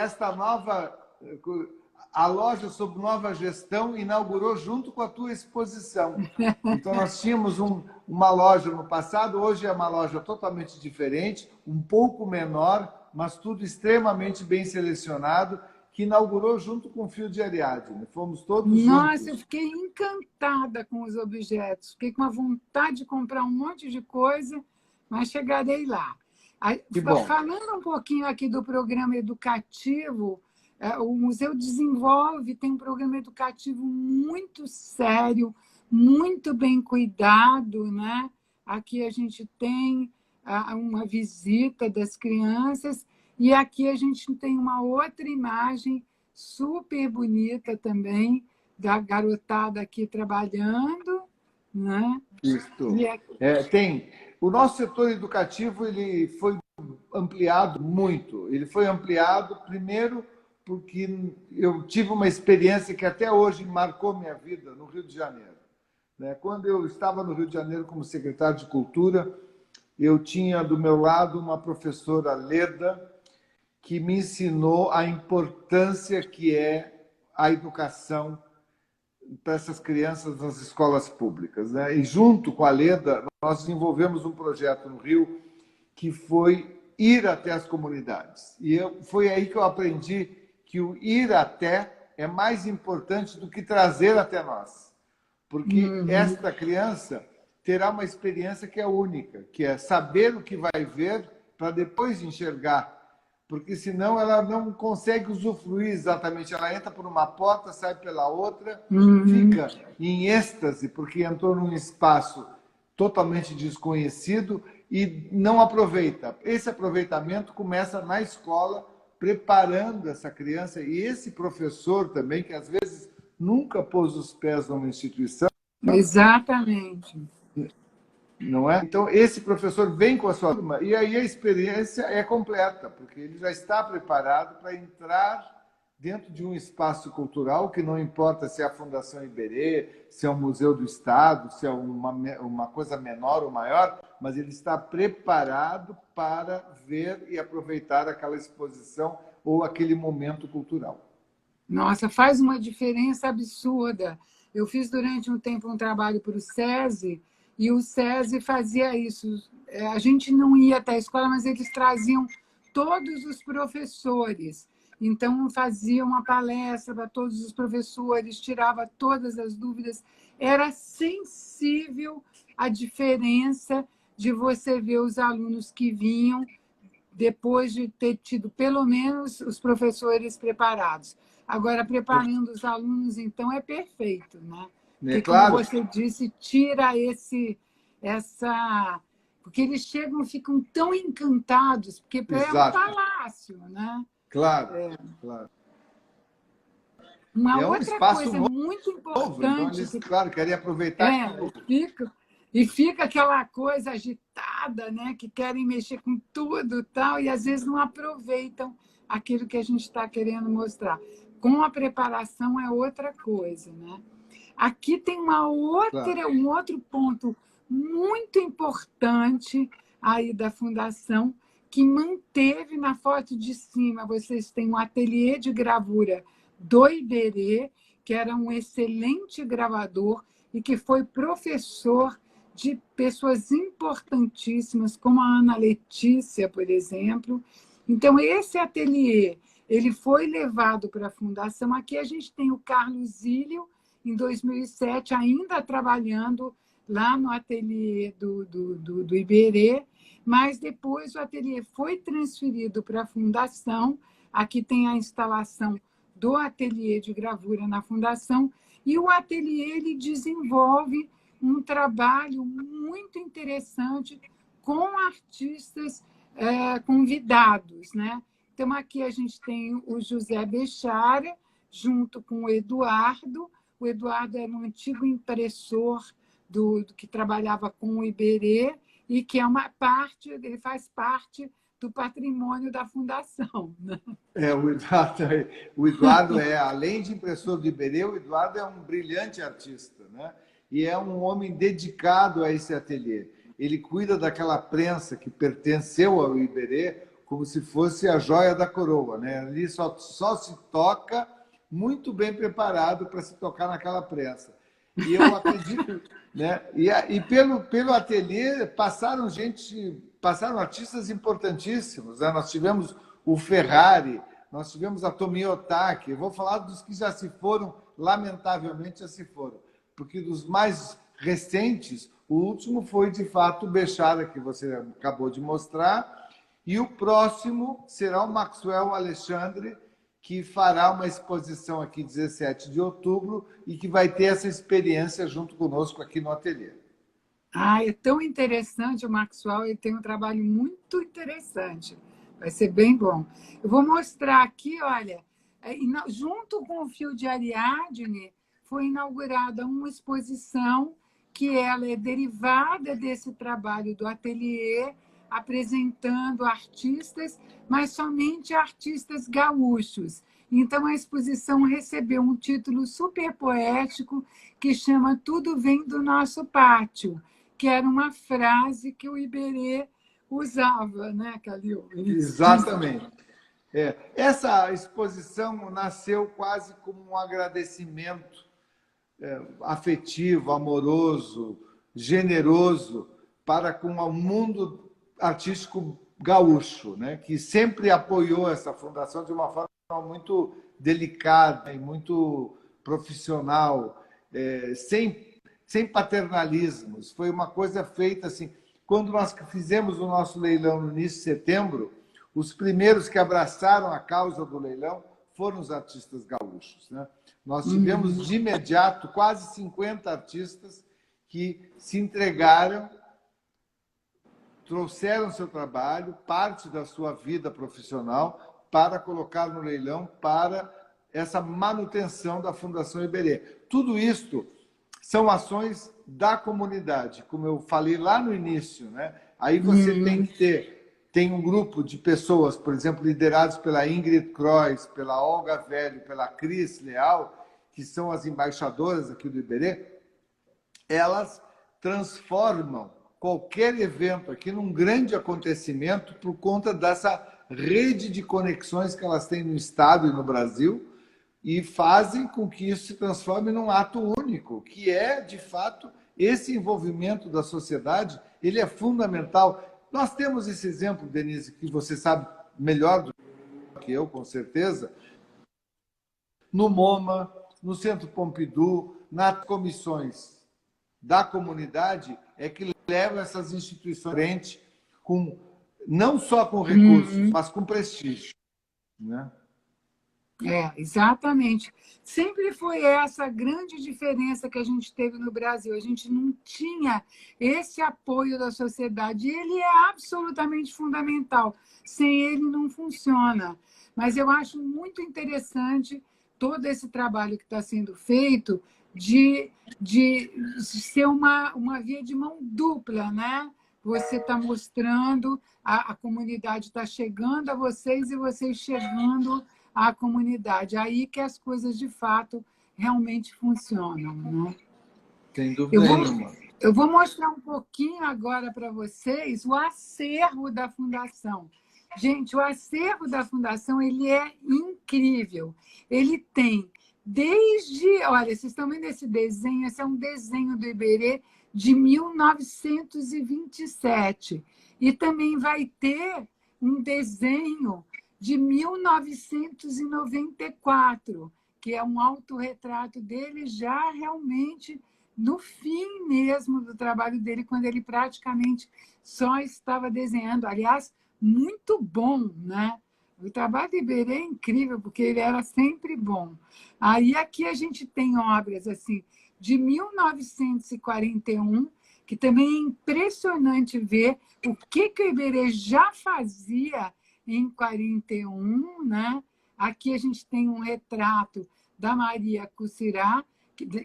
a loja sob nova gestão inaugurou junto com a tua exposição. Então, nós tínhamos uma loja no passado, hoje é uma loja totalmente diferente, um pouco menor, mas tudo extremamente bem selecionado, que inaugurou junto com o Fio de Ariadne. Fomos todos juntos. Nossa, eu fiquei encantada com os objetos. Fiquei com a vontade de comprar um monte de coisa, mas chegarei lá. Falando um pouquinho aqui do programa educativo, o museu desenvolve, tem um programa educativo muito sério, muito bem cuidado, né? Aqui a gente tem uma visita das crianças e aqui a gente tem uma outra imagem super bonita também da garotada aqui trabalhando, né? Isso. O nosso setor educativo ele foi ampliado muito. Ele foi ampliado primeiro porque eu tive uma experiência que até hoje marcou minha vida no Rio de Janeiro. Quando eu estava no Rio de Janeiro como secretário de Cultura, eu tinha do meu lado uma professora Leda, que me ensinou a importância que é a educação para essas crianças nas escolas públicas. E junto com a Leda, nós desenvolvemos um projeto no Rio que foi ir até as comunidades. E foi aí que eu aprendi que o ir até é mais importante do que trazer até nós. Porque esta criança terá uma experiência que é única, que é saber o que vai ver para depois enxergar. Porque senão ela não consegue usufruir exatamente. Ela entra por uma porta, sai pela outra, fica em êxtase, porque entrou num espaço totalmente desconhecido e não aproveita. Esse aproveitamento começa na escola, preparando essa criança e esse professor também, que às vezes nunca pôs os pés numa instituição. Exatamente. Não é? Então, esse professor vem com a sua turma e aí a experiência é completa, porque ele já está preparado para entrar dentro de um espaço cultural, que não importa se é a Fundação Iberê, se é o Museu do Estado, se é uma coisa menor ou maior, mas ele está preparado para ver e aproveitar aquela exposição ou aquele momento cultural. Nossa, faz uma diferença absurda. Eu fiz durante um tempo um trabalho para o SESI, e o SESI fazia isso. A gente não ia até a escola, mas eles traziam todos os professores. Então, fazia uma palestra para todos os professores, tirava todas as dúvidas. Era sensível a diferença de você ver os alunos que vinham depois de ter tido, pelo menos, os professores preparados. Agora, preparando os alunos, então, é perfeito, né? Porque, claro. como você disse, tira essa... Porque eles chegam e ficam tão encantados, porque é um palácio, né? Claro, claro. Uma é um outra espaço coisa novo, muito importante... Então, eles, claro, querem aproveitar. Fica aquela coisa agitada, né? Que querem mexer com tudo tal, e às vezes não aproveitam aquilo que a gente está querendo mostrar. Com a preparação é outra coisa, né? Aqui tem um outro ponto muito importante aí da Fundação, que manteve na foto de cima, vocês têm um ateliê de gravura do Iberê, que era um excelente gravador e que foi professor de pessoas importantíssimas, como a Ana Letícia, por exemplo. Então, esse ateliê ele foi levado para a Fundação. Aqui a gente tem o Carlos Ilho, em 2007, ainda trabalhando lá no ateliê do Iberê, mas depois o ateliê foi transferido para a Fundação. Aqui tem a instalação do ateliê de gravura na Fundação, e o ateliê ele desenvolve um trabalho muito interessante com artistas convidados, né? Então, aqui a gente tem o José Bechara, junto com o Eduardo. O Eduardo era um antigo impressor do que trabalhava com o Iberê e que é ele faz parte do patrimônio da Fundação, né? O Eduardo além de impressor do Iberê, o Eduardo é um brilhante artista, né? E é um homem dedicado a esse ateliê. Ele cuida daquela prensa que pertenceu ao Iberê como se fosse a joia da coroa, né? Ali só se toca muito bem preparado para se tocar naquela prensa. E eu acredito, né? E pelo ateliê passaram artistas importantíssimos, né? Nós tivemos o Ferrari, nós tivemos a Tomi Otaki. Eu vou falar dos que já se foram, lamentavelmente já se foram, porque dos mais recentes, o último foi de fato o Bechara, que você acabou de mostrar, e o próximo será o Maxwell Alexandre, que fará uma exposição aqui 17 de outubro e que vai ter essa experiência junto conosco aqui no ateliê. É tão interessante o Maxwell, ele tem um trabalho muito interessante. Vai ser bem bom. Eu vou mostrar aqui, olha, junto com o Fio de Ariadne, foi inaugurada uma exposição que ela é derivada desse trabalho do ateliê, apresentando artistas, mas somente artistas gaúchos. Então, a exposição recebeu um título super poético que chama Tudo Vem do Nosso Pátio, que era uma frase que o Iberê usava, né, Calil? Exatamente. Essa exposição nasceu quase como um agradecimento afetivo, amoroso, generoso para com o mundo artístico gaúcho, né? Que sempre apoiou essa fundação de uma forma muito delicada e muito profissional, sem paternalismos. Foi uma coisa feita assim. Quando nós fizemos o nosso leilão no início de setembro, os primeiros que abraçaram a causa do leilão foram os artistas gaúchos, né? Nós tivemos de imediato quase 50 artistas que se entregaram, trouxeram seu trabalho, parte da sua vida profissional, para colocar no leilão para essa manutenção da Fundação Iberê. Tudo isso são ações da comunidade, como eu falei lá no início, né? Aí você tem que tem um grupo de pessoas, por exemplo, liderados pela Ingrid Kreuz, pela Olga Velho, pela Cris Leal, que são as embaixadoras aqui do Iberê. Elas transformam qualquer evento aqui num grande acontecimento por conta dessa rede de conexões que elas têm no Estado e no Brasil, e fazem com que isso se transforme num ato único, que é, de fato, esse envolvimento da sociedade, ele é fundamental. Nós temos esse exemplo, Denise, que você sabe melhor do que eu, com certeza, no MoMA, no Centro Pompidou, nas comissões da comunidade, é que levam essas instituições à frente, não só com recursos, mas com prestígio, né? Exatamente. Sempre foi essa a grande diferença que a gente teve no Brasil. A gente não tinha esse apoio da sociedade. E ele é absolutamente fundamental. Sem ele não funciona. Mas eu acho muito interessante todo esse trabalho que está sendo feito de ser uma via de mão dupla, né? Você está mostrando, a comunidade está chegando a vocês e vocês chegando à comunidade. Aí que as coisas, de fato, realmente funcionam, né? Sem dúvida nenhuma. Eu vou mostrar um pouquinho agora para vocês o acervo da Fundação. Gente, o acervo da Fundação ele é incrível. Ele tem desde... Olha, vocês estão vendo esse desenho? Esse é um desenho do Iberê de 1927. E também vai ter um desenho de 1994, que é um autorretrato dele já realmente no fim mesmo do trabalho dele, quando ele praticamente só estava desenhando. Aliás, muito bom, né? O trabalho de Iberê é incrível, porque ele era sempre bom. Aí aqui a gente tem obras assim de 1941, que também é impressionante ver o que o Iberê já fazia em 41, né? Aqui a gente tem um retrato da Maria Cussirá,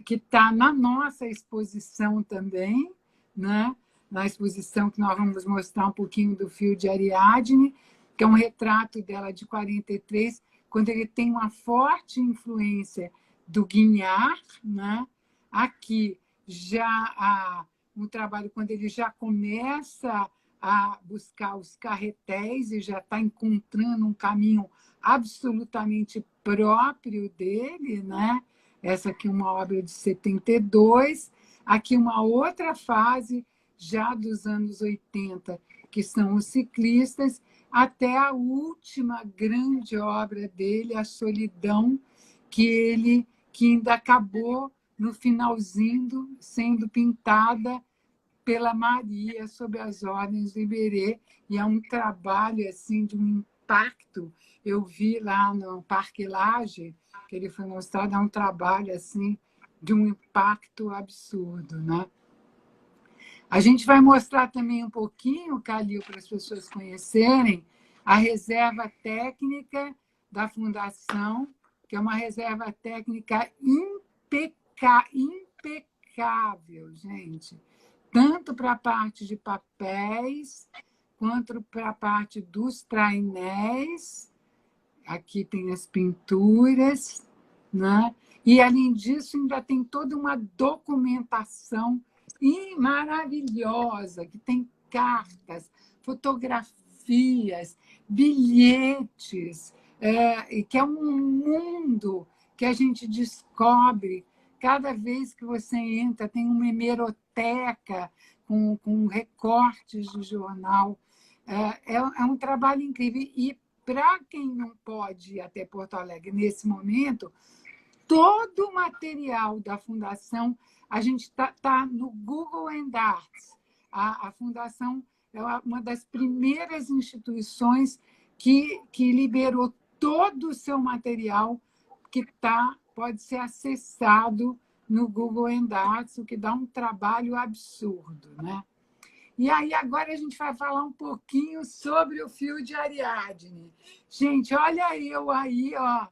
que está na nossa exposição também, né? Na exposição que nós vamos mostrar um pouquinho do fio de Ariadne, que é um retrato dela de 43, quando ele tem uma forte influência do Guignard, né? Aqui já um trabalho quando ele já começa a buscar os carretéis e já está encontrando um caminho absolutamente próprio dele, né? Essa aqui é uma obra de 72, aqui uma outra fase já dos anos 80, que são os ciclistas, até a última grande obra dele, A Solidão, que ainda acabou no finalzinho sendo pintada pela Maria, sob as ordens do Iberê, e é um trabalho assim, de um impacto. Eu vi lá no Parque Lage, que ele foi mostrado, é um trabalho assim, de um impacto absurdo, né? A gente vai mostrar também um pouquinho, Calil, para as pessoas conhecerem, a reserva técnica da Fundação, que é uma reserva técnica impecável, gente. Tanto para a parte de papéis, quanto para a parte dos trainéis. Aqui tem as pinturas, né? E, além disso, ainda tem toda uma documentação maravilhosa, que tem cartas, fotografias, bilhetes, que é um mundo que a gente descobre. Cada vez que você entra, tem uma hemeroteca com recortes de jornal. É um trabalho incrível. E para quem não pode ir até Porto Alegre nesse momento, todo o material da Fundação, a gente está no Google and Arts. A Fundação é uma das primeiras instituições que liberou todo o seu material que pode ser acessado no Google and Arts, o que dá um trabalho absurdo, né? E aí, agora a gente vai falar um pouquinho sobre o fio de Ariadne. Gente, olha eu aí, ó,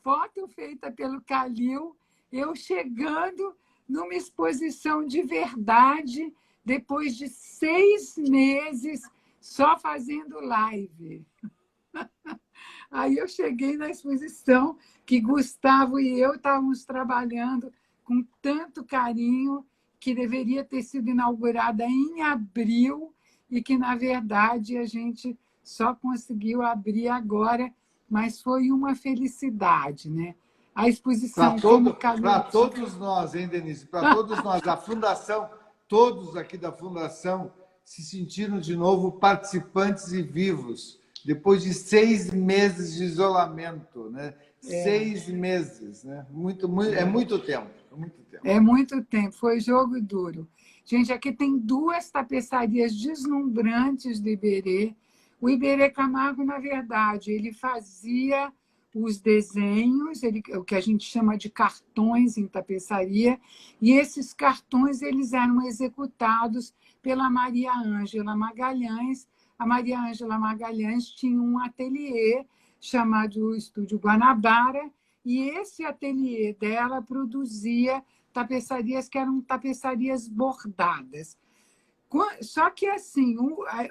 foto feita pelo Calil, eu chegando numa exposição de verdade, depois de 6 meses só fazendo live. Aí eu cheguei na exposição que Gustavo e eu estávamos trabalhando com tanto carinho, que deveria ter sido inaugurada em abril e que, na verdade, a gente só conseguiu abrir agora, mas foi uma felicidade, né? A exposição... Para todos nós, hein, Denise? Para todos nós, a Fundação, todos aqui da Fundação se sentiram de novo participantes e vivos, depois de 6 meses de isolamento, né? 6 meses, né? É muito tempo. É muito tempo, foi jogo duro. Gente, aqui tem 2 tapeçarias deslumbrantes do Iberê. O Iberê Camargo, na verdade, ele fazia os desenhos, o que a gente chama de cartões em tapeçaria, e esses cartões eles eram executados pela Maria Ângela Magalhães. A Maria Ângela Magalhães tinha um ateliê chamado Estúdio Guanabara, e esse ateliê dela produzia tapeçarias que eram tapeçarias bordadas. Só que assim,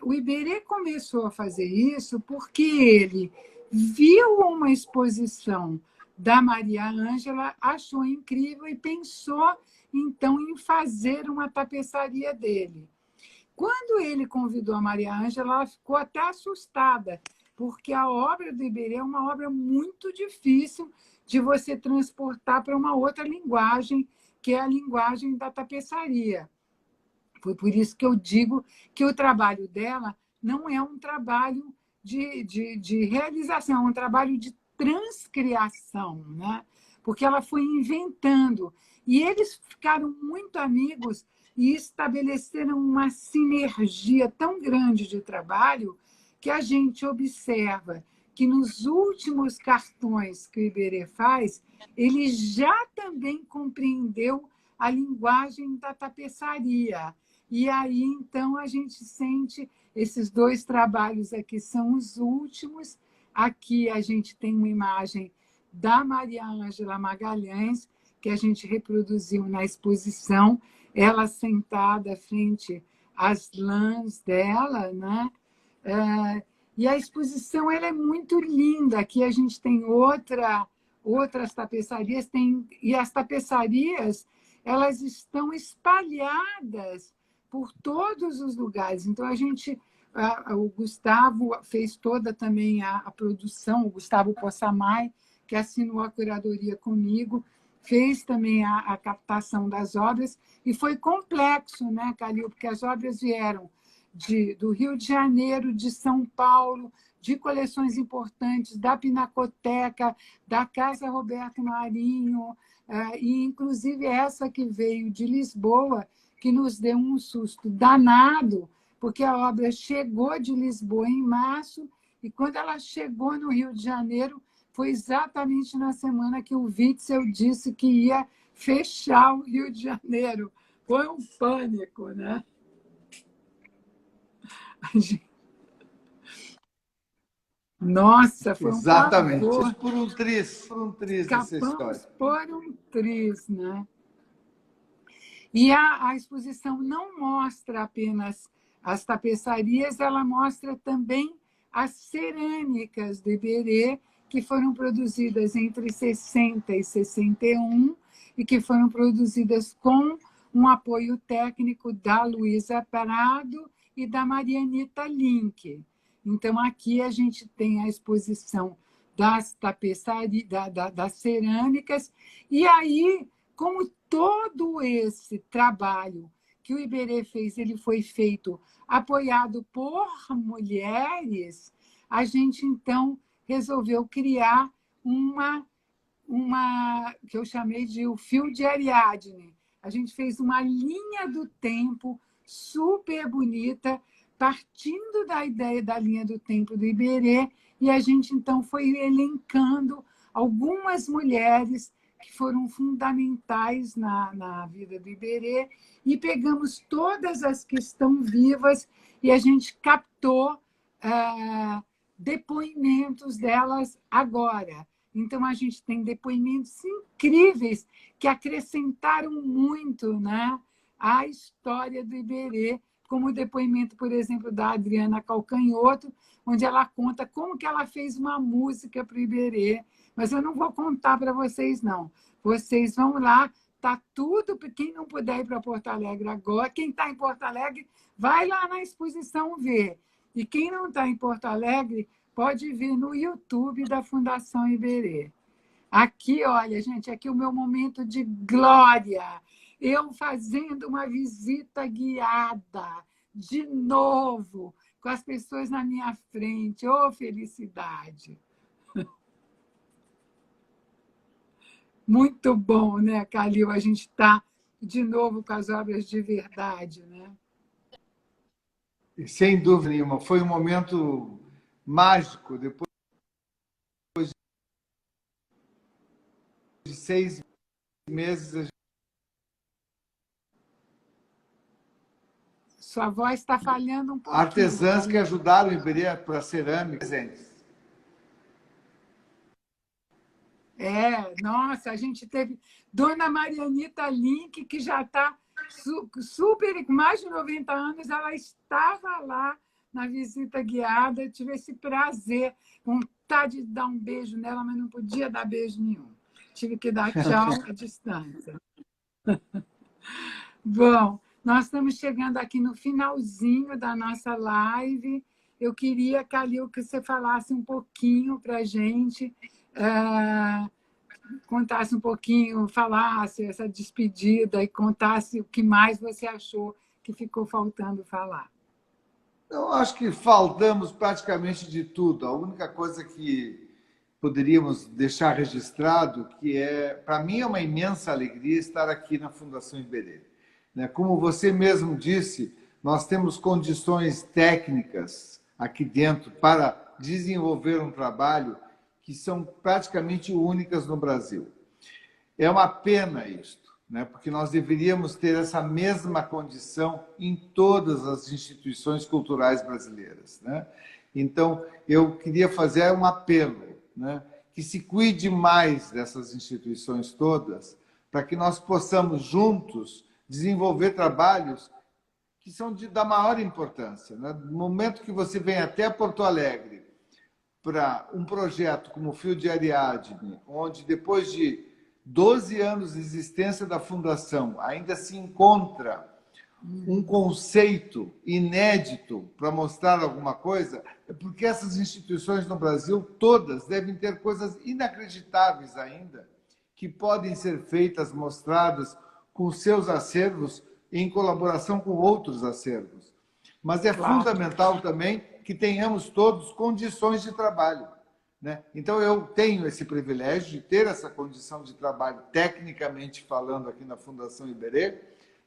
o Iberê começou a fazer isso porque ele viu uma exposição da Maria Ângela, achou incrível e pensou, então, em fazer uma tapeçaria dele. Quando ele convidou a Maria Ângela, ela ficou até assustada, porque a obra do Iberê é uma obra muito difícil de você transportar para uma outra linguagem, que é a linguagem da tapeçaria. Foi por isso que eu digo que o trabalho dela não é um trabalho de realização, é um trabalho de transcriação, né? Porque ela foi inventando. E eles ficaram muito amigos e estabeleceram uma sinergia tão grande de trabalho que a gente observa que nos últimos cartões que o Iberê faz, ele já também compreendeu a linguagem da tapeçaria. E aí, então, a gente sente esses 2 trabalhos aqui são os últimos. Aqui a gente tem uma imagem da Maria Ângela Magalhães, que a gente reproduziu na exposição, ela sentada frente às lãs dela, né? E a exposição ela é muito linda. Aqui a gente tem outras tapeçarias, e as tapeçarias elas estão espalhadas por todos os lugares. Então, o Gustavo fez toda também a produção, o Gustavo Possamay, que assinou a curadoria comigo, fez também a captação das obras, e foi complexo, né, Calil? Porque as obras vieram do Rio de Janeiro, de São Paulo, de coleções importantes, da Pinacoteca, da Casa Roberto Marinho, e inclusive essa que veio de Lisboa, que nos deu um susto danado, porque a obra chegou de Lisboa em março, e quando ela chegou no Rio de Janeiro, foi exatamente na semana que o Witzel disse que ia fechar o Rio de Janeiro. Foi um pânico, né? Nossa, foi Exatamente. Um pavor. Por um triz essa história. Escapamos por um triz, né? E a exposição não mostra apenas as tapeçarias, ela mostra também as cerâmicas do Iberê, que foram produzidas entre 60 e 61 e que foram produzidas com um apoio técnico da Luísa Prado e da Marianita Link. Então, aqui a gente tem a exposição das tapeçarias, das cerâmicas, e aí, como todo esse trabalho que o Iberê fez, ele foi feito apoiado por mulheres, a gente, então, resolveu criar uma que eu chamei de o fio de Ariadne. A gente fez uma linha do tempo super bonita, partindo da ideia da linha do tempo do Iberê, e a gente, então, foi elencando algumas mulheres que foram fundamentais na vida do Iberê, e pegamos todas as que estão vivas e a gente captou depoimentos delas agora. Então, a gente tem depoimentos incríveis que acrescentaram muito, né, à história do Iberê, como o depoimento, por exemplo, da Adriana Calcanhoto, onde ela conta como que ela fez uma música para o Iberê. Mas eu não vou contar para vocês, não. Vocês vão lá, está tudo. Quem não puder ir para Porto Alegre agora, quem está em Porto Alegre, vai lá na exposição ver. E quem não está em Porto Alegre, pode vir no YouTube da Fundação Iberê. Aqui, olha, gente, aqui o meu momento de glória. Eu fazendo uma visita guiada, de novo, com as pessoas na minha frente. Ô, felicidade! Muito bom, né, Calil? A gente está de novo com as obras de verdade, né? Sem dúvida nenhuma, foi um momento mágico. Depois de 6 meses. Sua voz está falhando um pouquinho. Artesãs que ajudaram o Iberê para a cerâmica. Nossa, a gente teve Dona Marianita Link, que já está super, com mais de 90 anos, ela estava lá na visita guiada, eu tive esse prazer, vontade de dar um beijo nela, mas não podia dar beijo nenhum. Tive que dar tchau à distância. Bom, nós estamos chegando aqui no finalzinho da nossa live. Eu queria, Calil, que você falasse um pouquinho para a gente, contasse um pouquinho, falasse essa despedida e contasse o que mais você achou que ficou faltando falar. Eu acho que faltamos praticamente de tudo. A única coisa que poderíamos deixar registrado, que para mim é uma imensa alegria estar aqui na Fundação Iberê. Como você mesmo disse, nós temos condições técnicas aqui dentro para desenvolver um trabalho que são praticamente únicas no Brasil. É uma pena isto, porque nós deveríamos ter essa mesma condição em todas as instituições culturais brasileiras. Então, eu queria fazer um apelo, que se cuide mais dessas instituições todas, para que nós possamos juntos desenvolver trabalhos que são da maior importância. No momento que você vem até Porto Alegre para um projeto como o Fio de Ariadne, onde depois de 12 anos de existência da Fundação ainda se encontra um conceito inédito para mostrar alguma coisa, é porque essas instituições no Brasil todas devem ter coisas inacreditáveis ainda, que podem ser feitas, mostradas com seus acervos em colaboração com outros acervos. Mas é fundamental também que tenhamos todos condições de trabalho. Então, eu tenho esse privilégio de ter essa condição de trabalho, tecnicamente falando, aqui na Fundação Iberê,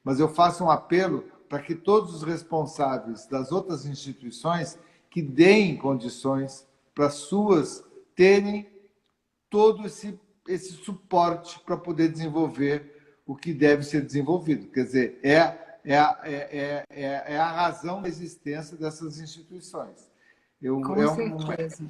mas eu faço um apelo para que todos os responsáveis das outras instituições que deem condições para suas terem todo esse suporte para poder desenvolver o que deve ser desenvolvido. Quer dizer, é a razão da existência dessas instituições. Com certeza.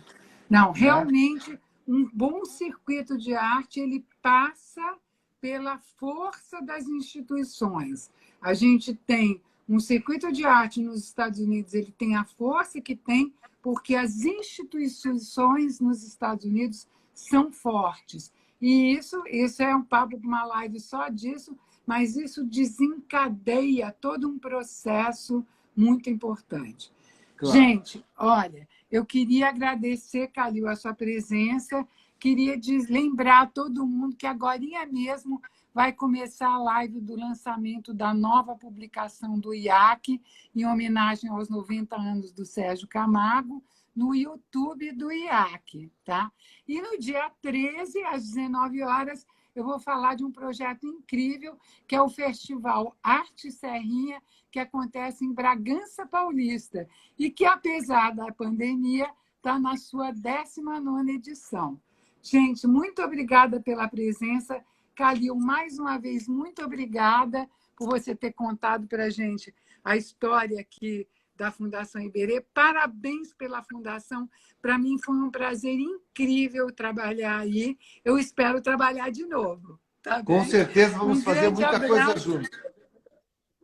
Não, realmente, um bom circuito de arte ele passa pela força das instituições. A gente tem um circuito de arte nos Estados Unidos, ele tem a força que tem, porque as instituições nos Estados Unidos são fortes. E isso é um papo para uma live só disso, mas isso desencadeia todo um processo muito importante. Claro. Gente, olha, eu queria agradecer, Calil, a sua presença, queria lembrar a todo mundo que agora mesmo vai começar a live do lançamento da nova publicação do IAC, em homenagem aos 90 anos do Sérgio Camargo, no YouTube do IAC. Tá? E no dia 13, às 19 horas, eu vou falar de um projeto incrível, que é o Festival Arte Serrinha, que acontece em Bragança Paulista, e que, apesar da pandemia, está na sua 19ª edição. Gente, muito obrigada pela presença. Calil, mais uma vez, muito obrigada por você ter contado para a gente a história aqui da Fundação Iberê. Parabéns pela Fundação. Para mim foi um prazer incrível trabalhar aí. Eu espero trabalhar de novo. Tá bem? Com certeza vamos fazer muita abraço. coisa juntos.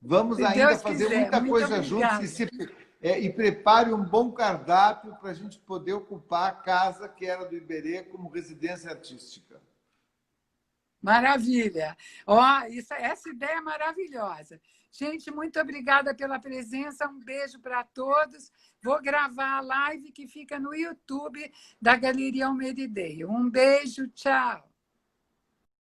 Vamos Se ainda Deus fazer quiser. muita Muito coisa obrigada. juntos e prepare um bom cardápio para a gente poder ocupar a casa que era do Iberê como residência artística. Maravilha. Essa ideia é maravilhosa. Gente, muito obrigada pela presença. Um beijo para todos. Vou gravar a live que fica no YouTube da Galeria Almeida Ideia. Um beijo, tchau.